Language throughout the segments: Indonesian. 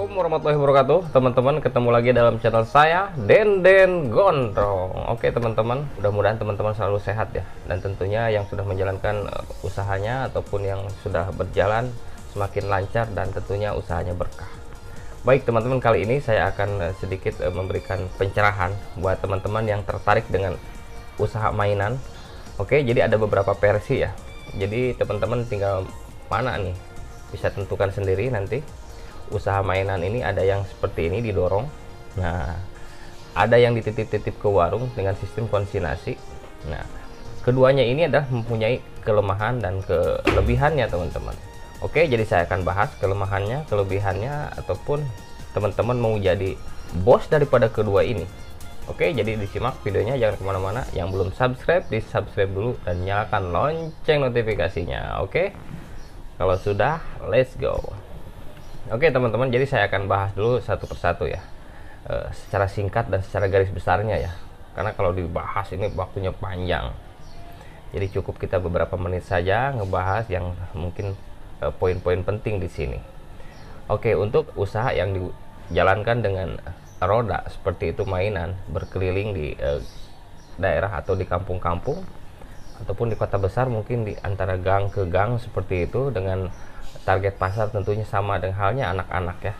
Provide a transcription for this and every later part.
Assalamualaikum warahmatullahi wabarakatuh. Teman-teman, ketemu lagi dalam channel saya, Denden Gondrong. Oke teman-teman, mudah-mudahan teman-teman selalu sehat ya. Dan tentunya yang sudah menjalankan usahanya ataupun yang sudah berjalan semakin lancar dan tentunya usahanya berkah. Baik teman-teman, kali ini saya akan sedikit memberikan pencerahan buat teman-teman yang tertarik dengan usaha mainan. Oke, jadi ada beberapa versi ya. Jadi teman-teman tinggal mana nih, bisa tentukan sendiri nanti. Usaha mainan ini ada yang seperti ini didorong, nah ada yang dititip-titip ke warung dengan sistem konsinyasi. Nah, keduanya ini adalah mempunyai kelemahan dan kelebihannya teman-teman. Oke, jadi saya akan bahas kelemahannya, kelebihannya, ataupun teman-teman mau jadi bos daripada kedua ini. Oke, jadi disimak videonya, jangan kemana-mana. Yang belum subscribe, di subscribe dulu dan nyalakan lonceng notifikasinya. Oke, kalau sudah, let's go. Oke teman-teman, jadi saya akan bahas dulu satu persatu ya, secara singkat dan secara garis besarnya ya, karena kalau dibahas ini waktunya panjang. Jadi cukup kita beberapa menit saja ngebahas yang mungkin poin-poin penting di sini. Oke, untuk usaha yang dijalankan dengan roda seperti itu, mainan berkeliling di daerah atau di kampung-kampung ataupun di kota besar, mungkin di antara gang ke gang seperti itu, dengan target pasar tentunya sama dengan halnya anak-anak ya.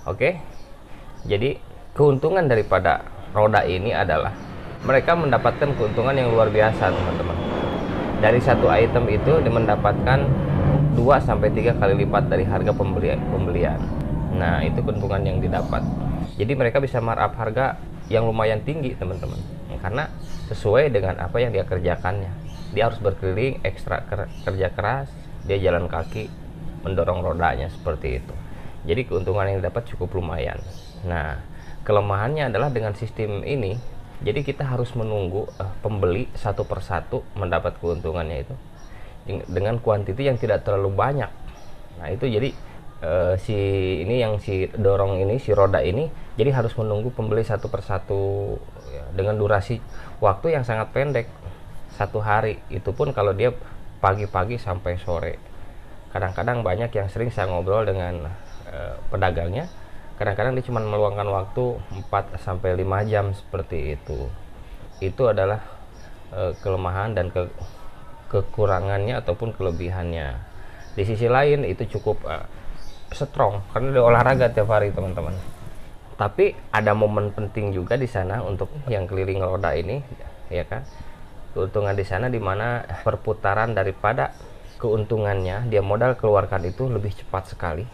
Oke, jadi keuntungan daripada roda ini adalah mereka mendapatkan keuntungan yang luar biasa teman-teman. Dari satu item itu dia mendapatkan 2-3 kali lipat dari harga pembelian. Nah, itu keuntungan yang didapat. Jadi mereka bisa markup harga yang lumayan tinggi teman-teman, karena sesuai dengan apa yang dia kerjakannya. Dia harus berkeliling, ekstra kerja keras, dia jalan kaki mendorong rodanya seperti itu. Jadi keuntungan yang didapat cukup lumayan. Nah, kelemahannya adalah dengan sistem ini, jadi kita harus menunggu pembeli satu persatu mendapat keuntungannya itu dengan kuantiti yang tidak terlalu banyak. Nah, itu jadi si dorong ini, si roda ini, jadi harus menunggu pembeli satu persatu ya, dengan durasi waktu yang sangat pendek, 1 hari. Itu pun kalau dia pagi-pagi sampai sore. Kadang-kadang banyak yang sering saya ngobrol dengan pedagangnya, kadang-kadang dia cuma meluangkan waktu 4-5 jam seperti itu. Itu adalah kelemahan dan kekurangannya ataupun kelebihannya. Di sisi lain itu cukup strong karena dia olahraga tiap hari teman-teman. Tapi ada momen penting juga di sana untuk yang keliling roda ini, ya kan? Keuntungan di sana dimana perputaran daripada keuntungannya dia modal keluarkan itu lebih cepat sekali.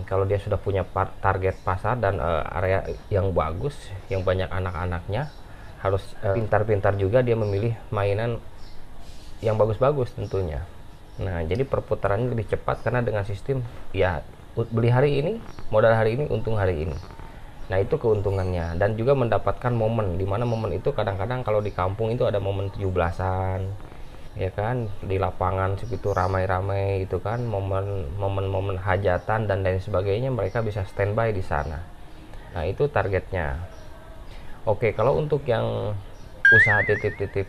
Kalau dia sudah punya target pasar dan area yang bagus, yang banyak anak-anaknya, harus pintar-pintar juga dia memilih mainan yang bagus-bagus tentunya. Nah, jadi perputarannya lebih cepat karena dengan sistem ya beli hari ini, modal hari ini, untung hari ini. Nah, itu keuntungannya. Dan juga mendapatkan momen, dimana momen itu kadang-kadang kalau di kampung itu ada momen 17-an ya kan, di lapangan segitu ramai-ramai itu kan, momen hajatan dan lain sebagainya, mereka bisa standby di sana. Nah, itu targetnya. Oke, kalau untuk yang usaha titip-titip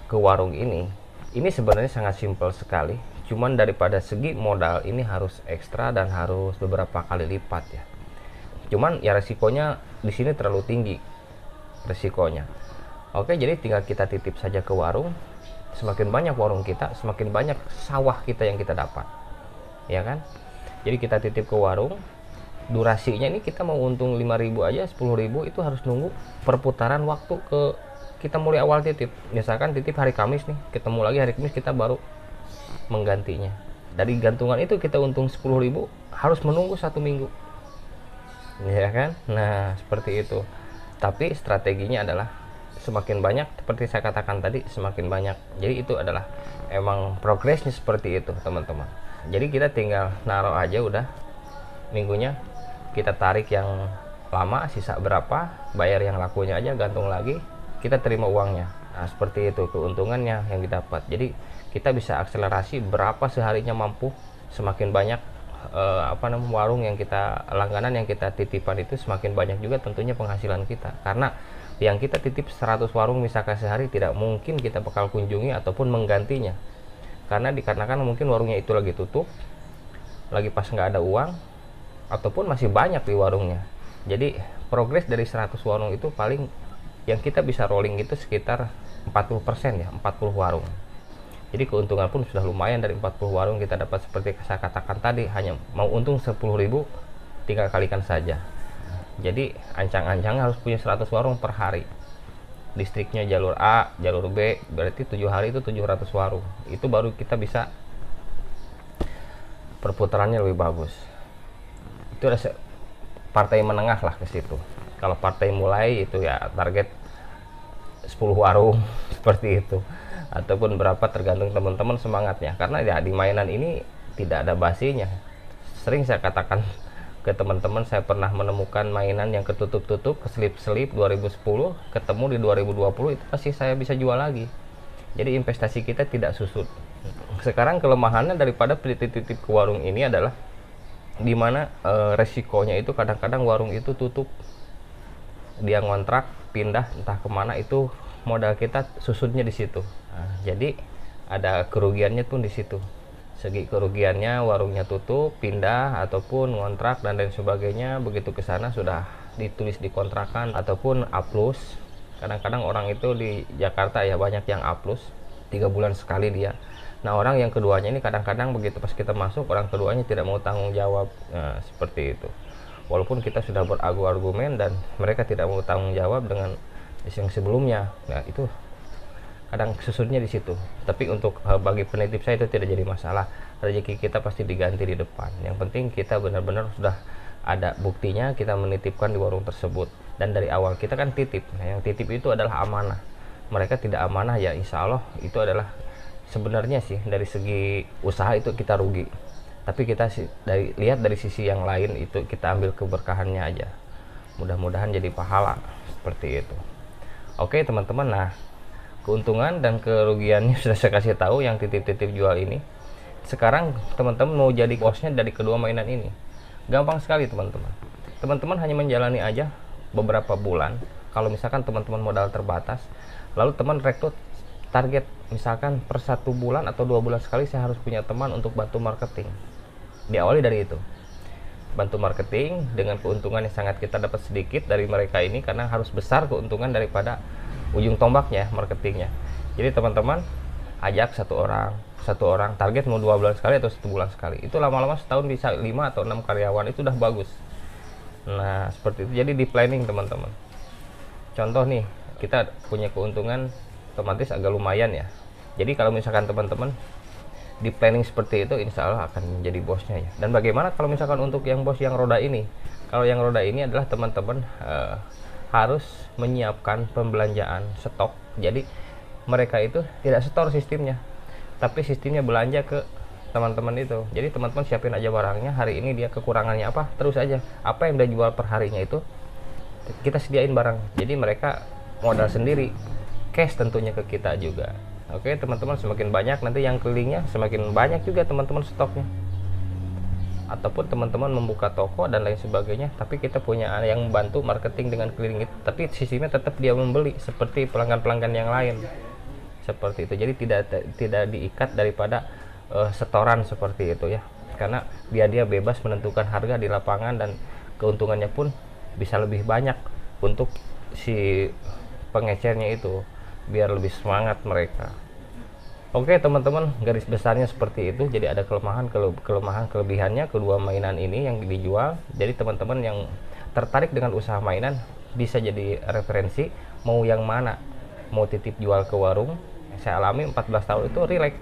ke warung ini sebenarnya sangat simpel sekali. Cuman daripada segi modal ini harus ekstra dan harus beberapa kali lipat ya. Cuman ya resikonya di sini terlalu tinggi resikonya. Oke, jadi tinggal kita titip saja ke warung. Semakin banyak warung kita, semakin banyak sawah kita yang kita dapat, ya kan? Jadi kita titip ke warung, durasinya ini kita mau untung 5.000 aja, 10.000 itu harus nunggu perputaran waktu kita mulai awal titip. Misalkan titip hari Kamis nih, ketemu lagi hari Kamis, kita baru menggantinya. Dari gantungan itu kita untung 10.000, harus menunggu 1 minggu. Ya kan? Nah, seperti itu. Tapi strateginya adalah semakin banyak, seperti saya katakan tadi, semakin banyak. Jadi itu adalah emang progresnya seperti itu teman-teman. Jadi kita tinggal naruh aja udah, minggunya kita tarik yang lama, sisa berapa, bayar yang lakunya aja, gantung lagi, kita terima uangnya. Nah, seperti itu keuntungannya yang didapat. Jadi kita bisa akselerasi berapa seharinya mampu, semakin banyak warung yang kita langganan, yang kita titipan itu semakin banyak juga tentunya penghasilan kita. Karena yang kita titip 100 warung misalkan sehari, tidak mungkin kita bakal kunjungi ataupun menggantinya, karena dikarenakan mungkin warungnya itu lagi tutup, lagi pas nggak ada uang, ataupun masih banyak di warungnya. Jadi progres dari 100 warung itu paling yang kita bisa rolling itu sekitar 40% ya, 40 warung. Jadi keuntungan pun sudah lumayan. Dari 40 warung kita dapat seperti saya katakan tadi, hanya mau untung 10.000 tinggal kalikan saja. Jadi ancang-ancang harus punya 100 warung per hari. Distriknya jalur A, jalur B, berarti 7 hari itu 700 warung. Itu baru kita bisa perputarannya lebih bagus. Itu ada partai menengah lah ke situ. Kalau partai mulai itu ya target 10 warung seperti itu, ataupun berapa tergantung teman-teman semangatnya. Karena ya di mainan ini tidak ada basinya. Sering saya katakan ke teman-teman, saya pernah menemukan mainan yang ketutup-tutup, keselip-selip 2010, ketemu di 2020 itu pasti saya bisa jual lagi. Jadi investasi kita tidak susut. Sekarang kelemahannya daripada titip-titip ke warung ini adalah dimana resikonya itu kadang-kadang warung itu tutup, dia ngontrak pindah entah kemana, itu modal kita susutnya di situ. Nah, jadi ada kerugiannya tuh di situ. Segi kerugiannya, warungnya tutup, pindah ataupun ngontrak dan lain sebagainya. Begitu ke sana sudah ditulis di kontrakan ataupun A+. Kadang-kadang orang itu di Jakarta ya banyak yang A+, 3 bulan sekali dia. Nah, orang yang keduanya ini kadang-kadang begitu pas kita masuk, orang keduanya tidak mau tanggung jawab. Nah, seperti itu. Walaupun kita sudah berargumen dan mereka tidak mau tanggung jawab dengan yang sebelumnya. Nah, itu kadang susutnya di situ. Tapi untuk bagi penitip saya itu tidak jadi masalah. Rezeki kita pasti diganti di depan. Yang penting kita benar-benar sudah ada buktinya kita menitipkan di warung tersebut. Dan dari awal kita kan titip. Nah, yang titip itu adalah amanah. Mereka tidak amanah ya insya Allah itu adalah sebenarnya sih dari segi usaha itu kita rugi. Tapi kita lihat dari sisi yang lain itu kita ambil keberkahannya aja. Mudah-mudahan jadi pahala seperti itu. Oke teman-teman, nah keuntungan dan kerugiannya sudah saya kasih tahu yang titip-titip jual ini. Sekarang teman-teman mau jadi bosnya dari kedua mainan ini. Gampang sekali teman-teman. Teman-teman hanya menjalani aja beberapa bulan. Kalau misalkan teman-teman modal terbatas, lalu teman rekrut target misalkan per 1 bulan atau 2 bulan sekali saya harus punya teman untuk bantu marketing. Diawali dari itu. Bantu marketing dengan keuntungan yang sangat kita dapat sedikit dari mereka ini karena harus besar keuntungan daripada ujung tombaknya marketingnya. Jadi teman-teman ajak satu orang target mau 2 bulan sekali atau 1 bulan sekali. Itu lama-lama setahun bisa 5 atau 6 karyawan, itu udah bagus. Nah seperti itu. Jadi di planning teman-teman. Contoh nih, kita punya keuntungan otomatis agak lumayan ya. Jadi kalau misalkan teman-teman di planning seperti itu, insya Allah akan menjadi bosnya ya. Dan bagaimana kalau misalkan untuk yang bos yang roda ini? Kalau yang roda ini adalah teman-teman harus menyiapkan pembelanjaan stok. Jadi mereka itu tidak setor sistemnya, tapi sistemnya belanja ke teman-teman itu. Jadi teman-teman siapin aja barangnya, hari ini dia kekurangannya apa, terus aja apa yang dia jual per harinya itu kita sediain barang. Jadi mereka modal sendiri, cash tentunya ke kita juga. Oke teman-teman, semakin banyak nanti yang kelilingnya semakin banyak juga teman-teman stoknya. Ataupun teman-teman membuka toko dan lain sebagainya, tapi kita punya yang membantu marketing dengan keliling itu, tapi sistemnya tetap dia membeli seperti pelanggan-pelanggan yang lain seperti itu. Jadi tidak diikat daripada setoran seperti itu ya, karena biar dia bebas menentukan harga di lapangan dan keuntungannya pun bisa lebih banyak untuk si pengecernya itu, biar lebih semangat mereka. Oke teman-teman, garis besarnya seperti itu. Jadi ada kelemahan kelebihannya kedua mainan ini yang dijual. Jadi teman-teman yang tertarik dengan usaha mainan bisa jadi referensi mau yang mana. Mau titip jual ke warung, saya alami 14 tahun itu relax,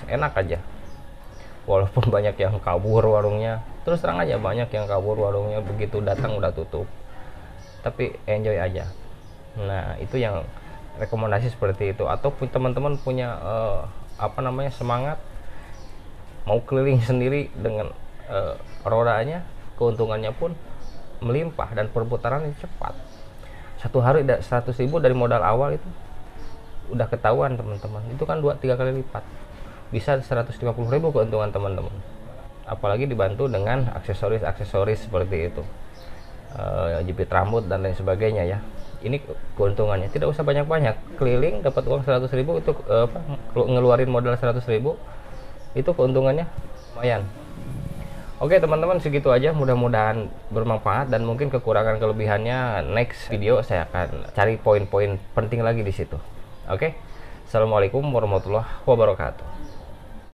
enak aja. Walaupun banyak yang kabur warungnya, terus terang aja banyak yang kabur warungnya, begitu datang udah tutup. Tapi enjoy aja. Nah itu yang rekomendasi seperti itu. Atau teman-teman punya semangat mau keliling sendiri dengan rodanya, keuntungannya pun melimpah dan perputarannya cepat. Satu hari 100.000 dari modal awal itu udah ketahuan teman-teman. Itu kan 2-3 kali lipat, bisa 150.000 keuntungan teman-teman. Apalagi dibantu dengan aksesoris seperti itu, jepit rambut dan lain sebagainya ya. Ini keuntungannya tidak usah banyak-banyak, keliling dapat uang 100.000 itu ngeluarin modal 100.000 itu keuntungannya lumayan. Oke teman-teman, segitu aja, mudah-mudahan bermanfaat, dan mungkin kekurangan kelebihannya next video saya akan cari poin-poin penting lagi di situ. Oke, assalamualaikum warahmatullahi wabarakatuh.